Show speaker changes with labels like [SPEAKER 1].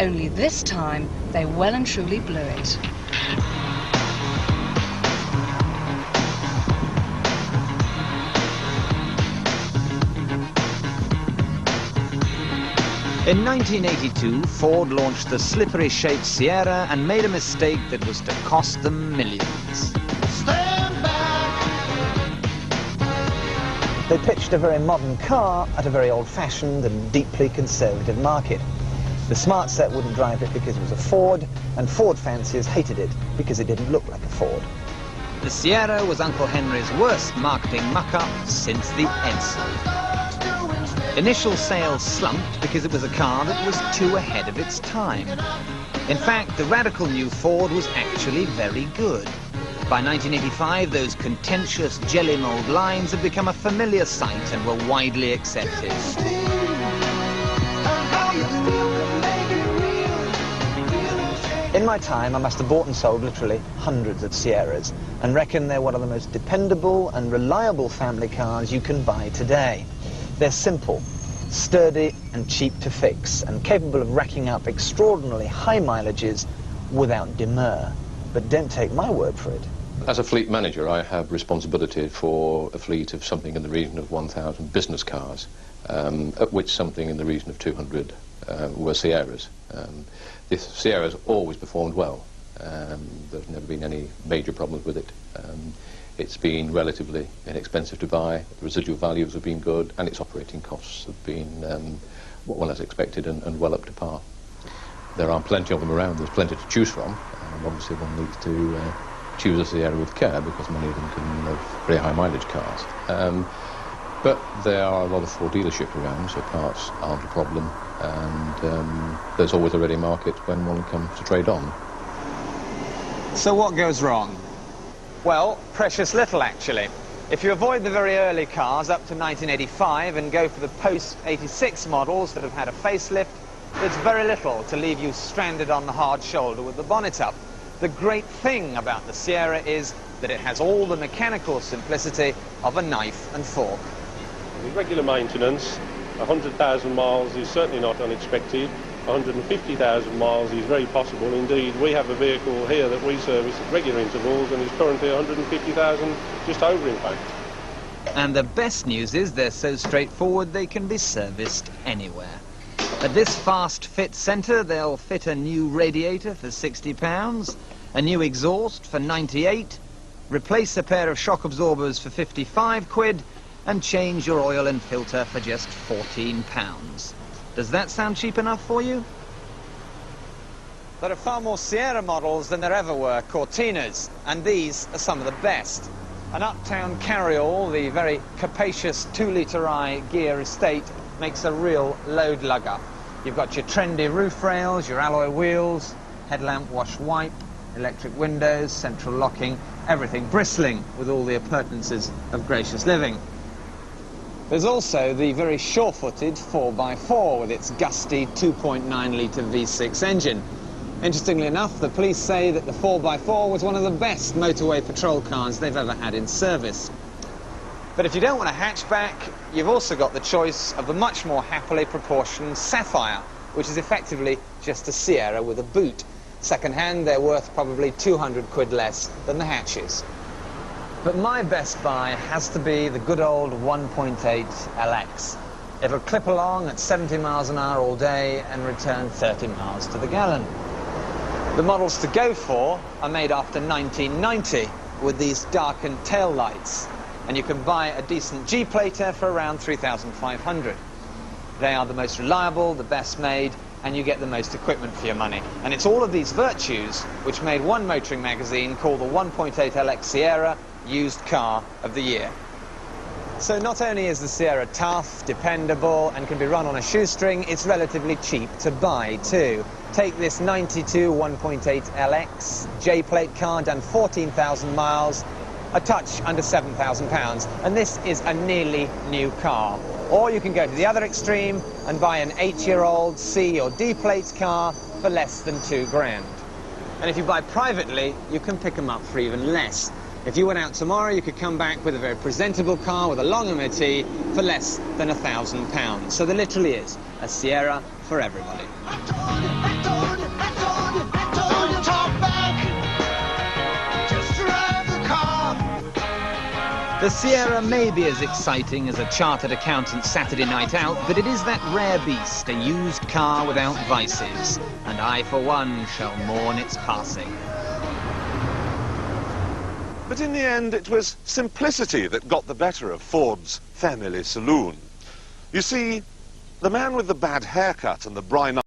[SPEAKER 1] Only this time, they well and truly blew it.
[SPEAKER 2] In 1982, Ford launched the slippery-shaped Sierra and made a mistake that was to cost them millions. They pitched a very modern car at a very old-fashioned and deeply conservative market. The smart set wouldn't drive it because it was a Ford, and Ford fanciers hated it because it didn't look like a Ford. The Sierra was Uncle Henry's worst marketing muck-up since the Edson. Initial sales slumped because it was a car that was too ahead of its time. In fact, the radical new Ford was actually very good. By 1985, those contentious jelly mold lines had become a familiar sight and were widely accepted. In my time, I must have bought and sold literally hundreds of Sierras and reckon they're one of the most dependable and reliable family cars you can buy today. They're simple, sturdy and cheap to fix, and capable of racking up extraordinarily high mileages without demur. But don't take my word for it.
[SPEAKER 3] As a fleet manager, I have responsibility for a fleet of something in the region of 1,000 business cars, of which something in the region of 200 were Sierras. This Sierra has always performed well. There's never been any major problems with it. It's been relatively inexpensive to buy, the residual values have been good, and its operating costs have been what one has expected and well up to par. There are plenty of them around, there's plenty to choose from, and obviously one needs to choose a Sierra with care because many of them can have very high mileage cars. But there are a lot of Ford dealerships around, so parts aren't a problem, and there's always a ready market when one comes to trade on.
[SPEAKER 2] So what goes wrong? Well, precious little, actually. If you avoid the very early cars up to 1985 and go for the post-86 models that have had a facelift, there's very little to leave you stranded on the hard shoulder with the bonnet up. The great thing about the Sierra is that it has all the mechanical simplicity of a knife and fork.
[SPEAKER 4] With regular maintenance, 100,000 miles is certainly not unexpected. 150,000 miles is very possible. Indeed, we have a vehicle here that we service at regular intervals and is currently 150,000, just over in fact.
[SPEAKER 2] And the best news is they're so straightforward they can be serviced anywhere. At this fast fit centre, they'll fit a new radiator for £60, a new exhaust for 98, replace a pair of shock absorbers for 55 quid, and change your oil and filter for just £14. Does that sound cheap enough for you? There are far more Sierra models than there ever were Cortinas, and these are some of the best. An uptown carryall, the very capacious 2-litre-I gear estate, makes a real load lugger. You've got your trendy roof rails, your alloy wheels, headlamp wash wipe, electric windows, central locking, everything bristling with all the appurtenances of gracious living. There's also the very sure-footed 4x4 with its gusty 2.9-litre V6 engine. Interestingly enough, the police say that the 4x4 was one of the best motorway patrol cars they've ever had in service. But if you don't want a hatchback, you've also got the choice of the much more happily proportioned Sapphire, which is effectively just a Sierra with a boot. Second-hand, they're worth probably 200 quid less than the hatches. But my best buy has to be the good old 1.8 LX. It'll clip along at 70 miles an hour all day and return 30 miles to the gallon. The models to go for are made after 1990 with these darkened tail lights, and you can buy a decent G-plater for around 3,500. They are the most reliable, the best made, and you get the most equipment for your money. And it's all of these virtues which made one motoring magazine call the 1.8 LX Sierra Used Car of the Year. So not only is the Sierra tough, dependable, and can be run on a shoestring, it's relatively cheap to buy too. Take this 92 1.8 LX J-plate car, done 14,000 miles, a touch under £7,000, and this is a nearly new car. Or you can go to the other extreme and buy an 8-year-old C or D-plate car for less than £2,000. And if you buy privately, you can pick them up for even less. If you went out tomorrow, you could come back with a very presentable car with a long MOT for less than £1,000. So there literally is a Sierra for everybody. The Sierra may be as exciting as a chartered accountant's Saturday night out, but it is that rare beast, a used car without vices, and I, for one, shall mourn its passing.
[SPEAKER 5] But in the end, it was simplicity that got the better of Ford's family saloon. You see, the man with the bad haircut and the brine